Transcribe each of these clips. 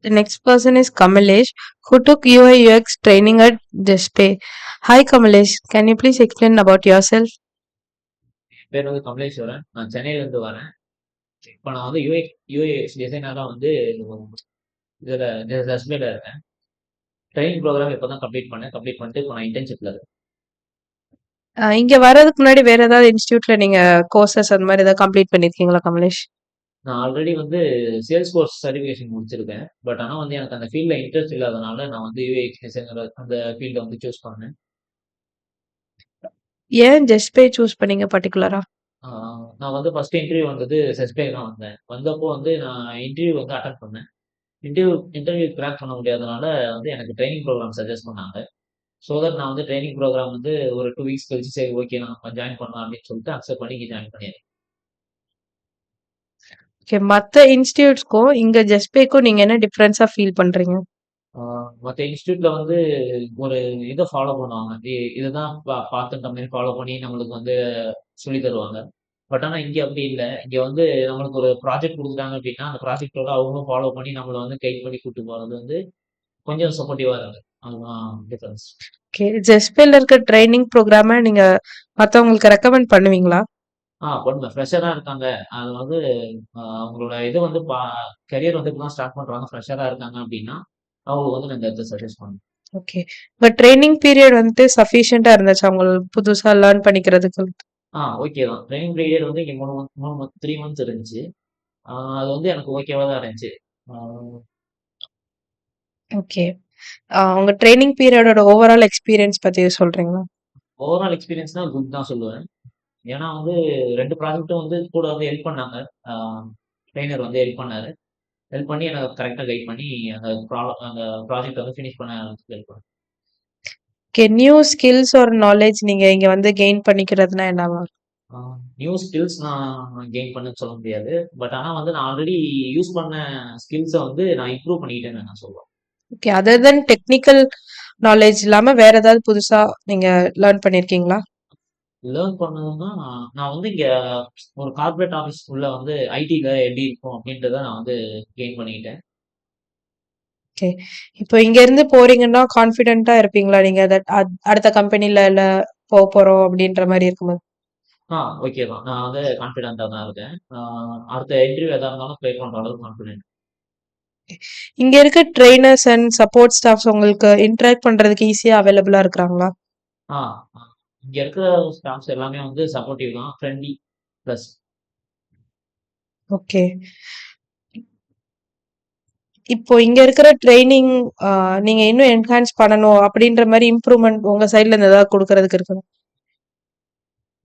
The next person is Kamalesh, who took UI UX training at Despe. Hi Kamalesh, can you please explain about yourself? பேர் வந்து கமலேஸ்வரன். நான் சென்னையிலேருந்து வரேன். இப்போ நான் வந்து யூஏஎக்ஸ் டிசைனராக வந்து இதில் ரெஸ்பேல இருக்கேன். ட்ரைனிங் ப்ரோக்ராம் இப்போ தான் கம்ப்ளீட் பண்ணிட்டு இப்போ நான் இன்டர்ன்ஷிப்பில் இருக்கேன். இங்க வர்றதுக்கு முன்னாடி வேற ஏதாவது இன்ஸ்டியூட்ல நீங்க கோர்சஸ் அந்த மாதிரி ஏதாவது கம்ப்ளீட் பண்ணிருக்கீங்களா கமலேஷ்? நான் ஆல்ரெடி வந்து சேல்ஸ் கோர்ஸ் சர்டிஃபிகேஷன் முடிச்சிருக்கேன். பட் ஆனால் வந்து எனக்கு அந்த ஃபீல்டில் இன்ட்ரெஸ்ட் இல்லாதனால நான் வந்து யூஏஎக்ஸ் டிசைனர் அந்த ஃபீல்டை வந்து சூஸ் பண்ணேன். ஏன் ஜஸ்பே சூஸ் பண்ணீங்க பர்டிகுலரா? நான் வந்து ஃபர்ஸ்ட் இன்டர்வியூ வந்தது செஸ்பே தான் வந்தேன். வந்தப்போ வந்து நான் இன்டர்வியூ வந்து அட்டன் பண்ணேன். இன்டர்வியூ கிராக் பண்ண முடியாதனால வந்து எனக்கு ட்ரைனிங் ப்ரோக்ராம் சஜஸ்ட் பண்ணாங்க. ஸோ தட் நான் வந்து ட்ரைனிங் ப்ரோக்ராம் வந்து ஒரு 2 வீக்ஸ் கழிச்சு சரி ஓகே நான் ஜாயின் பண்ணலாம் அப்படின்னு சொல்லிட்டு அக்செப்ட் பண்ணி இங்கே ஜாயின் பண்ணியிருக்கேன். ஓகே, மத்த இன்ஸ்டியூட்ஸ்க்கும் இங்க ஜஸ்பேக்கும் நீங்க என்ன டிஃபரன்ஸா ஃபீல் பண்றீங்க? மற்ற இன்ஸ்டியூட்ல வந்து ஒரு இதை ஃபாலோ பண்ணுவாங்க. இதுதான் பார்த்து கம்பெனி ஃபாலோ பண்ணி நம்மளுக்கு வந்து சொல்லி தருவாங்க. பட் ஆனால் இங்கே அப்படி இல்லை. இங்கே வந்து நம்மளுக்கு ஒரு ப்ராஜெக்ட் கொடுக்குறாங்க அப்படின்னா அந்த ப்ராஜெக்டோட அவங்களும் ஃபாலோ பண்ணி நம்மளை வந்து கைட் பண்ணி கூட்டு போகிறது வந்து கொஞ்சம் சப்போர்ட்டிவாக இருக்குது. அதுதான் டிஃபரன்ஸ். ஓகே, ஜஸ்பேல இருக்க ட்ரைனிங் ப்ரோக்ராம நீங்க மத்தவங்களுக்கு ரெக்கமெண்ட் பண்ணுவீங்களா? பண்ணுவேன். ஃப்ரெஷரா இருக்காங்க. அது வந்து அவங்களோட இது வந்து கரியர் வந்து இப்பதான் ஸ்டார்ட் பண்றாங்க. ஃப்ரெஷரா இருக்காங்க அப்படின்னா, அவங்களுக்கு வந்து நான் இந்த இடத்த சஜெஸ்ட் பண்ணுவேன். ஓகே. பட் ட்ரைனிங் பீரியட் வந்துட்டு சஃபிஷியன்ட்டா இருந்துச்சா உங்களுக்கு புதுசா லேர்ன் பண்ணிக்கிறதுக்கு? ஓகே தான். ட்ரெய்னிங் பீரியட் வந்து இங்க 3 மந்த்ஸ் இருந்துச்சு. அது வந்து எனக்கு ஓகேவா தான் இருந்துச்சு. ஆ ஓகே. உங்க ட்ரைனிங் பீரியடோட ஓவரால் எக்ஸ்பீரியன்ஸ் பத்தி சொல்றீங்களா? ஓவரால் எக்ஸ்பீரியன்ஸ்னா குட் தான் சொல்லுவேன். ஏன்னா வந்து 2 ப்ராஜெக்ட்டும் வந்து கூட வந்து ஹெல்ப் பண்ணாங்க. ஆ ட்ரெய்னர் வந்து ஹெல்ப் பண்ணாரு. ஹெல்ப் பண்ணி எனக்கு கரெக்ட்டா கைட் பண்ணி அந்த ப்ராஜெக்ட்ட வந்து ஃபினிஷ் பண்ண ஹெல்ப் பண்ணாரு. Okay. New skills or knowledge நீங்க இங்க வந்து கெயின் பண்ணிக்கிறதுனா என்னவா? நியூ ஸ்கில்ஸ் நான் கெயின் பண்ணேன்னு சொல்ல முடியாது. பட் ஆனா வந்து நான் ஆல்ரெடி யூஸ் பண்ண ஸ்கில்ஸ வந்து நான் இம்ப்ரூவ் பண்ணிக்கிட்டேன்னு நான் சொல்லுவேன். ஓகே. அதர் தென் டெக்னிக்கல் நாலேட்ஜ் இல்லாம வேற ஏதாவது புதுசா நீங்க லேர்ன் பண்ணியிருக்கீங்களா? லேர்ன் பண்ணதுன்னா, நான் வந்து இங்க ஒரு கார்ப்பரேட் ஆஃபீஸ் உள்ள வந்து ஐடில எப்படி இருக்கும் அப்படின்றத நான் வந்து கெயின் பண்ணிக்கிட்டேன். ஓகே. இப்போ இங்க இருந்து போறீங்கன்னா கான்ஃபிடென்ட்டா இருப்பீங்களா? நீங்க அடுத்த கம்பெனில போறோம் அப்படின்ற மாரி இருக்கும்போது? ஓகே தான். நான் வந்து கான்ஃபிடென்ட்டா தான் இருக்கேன். அடுத்த இன்டர்வியூ எதா இருந்தாலும் கிளியர் பண்ற அளவுக்கு கான்ஃபிடென்ட். இங்க இருக்க ட்ரெய்னர்ஸ் அண்ட் சப்போர்ட் ஸ்டாஃப்ஸ் உங்களுக்கு இன்டராக்ட் பண்றதுக்கு ஈஸியா அவைலபிளா இருக்கிறாங்களா? ஆ அ இங்க இருக்கிற ஸ்டாஃப்ஸ் எல்லாமே வந்து சப்போர்ட்டிவ் தான். Friendly plus. ஓகே. இப்போ இங்க இருக்கிற ட்ரெய்னிங் நீங்க இன்னும் என்ஹான்ஸ் பண்ணணும் அப்படின்ற மாரி இம்ப்ரூவ்மெண்ட் உங்க சைட்ல இருந்து ஏதாவது குடுக்கறதுக்கு இருக்குதா?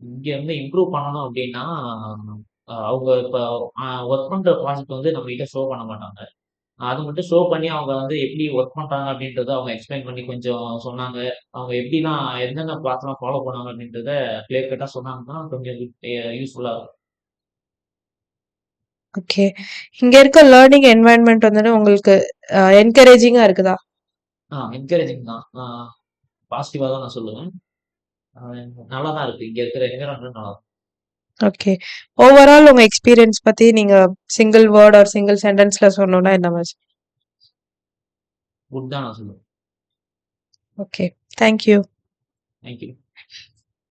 இங்க வந்து இம்ப்ரூவ் பண்ணணும் அப்படின்னா, அவங்க இப்ப ஒர்க் பண்ற ப்ராஜெக்ட் வந்து நம்மகிட்ட ஷோ பண்ண மாட்டாங்க. அது மட்டும் ஷோ பண்ணி அவங்க வந்து எப்படி ஒர்க் பண்றாங்க அப்படின்றத அவங்க எக்ஸ்பிளைன் பண்ணி கொஞ்சம் சொன்னாங்க. அவங்க எப்படிலாம் என்னென்ன பாத்லாம் ஃபாலோ பண்ணாங்க அப்படின்றத கிளியர் கட்டா சொன்னாங்கன்னா கொஞ்சம் யூஸ்ஃபுல்லா இருக்கும். ஓகே. இங்க இருக்க லேர்னிங் என்வைரன்மென்ட் வந்துட்டு உங்களுக்கு என்கரேஜிங்கா இருக்குதா? என்கரேஜிங் தான். பாசிட்டிவா தான் நான் சொல்லுவேன். அ நல்லா தான் இருக்கு. இங்க இருக்கிற என்விரான்மென்ட் நல்லா இருக்கு. ஓகே. ஓவரால் உங்க எக்ஸ்பீரியன்ஸ் பத்தி நீங்க சிங்கிள் வேர்ட் ஆர் சிங்கிள் சென்டென்ஸ்ல சொல்லணும்னா என்ன மாரி? குட் தான் நான் சொல்லுவேன். Okay. Thank you. Thank you.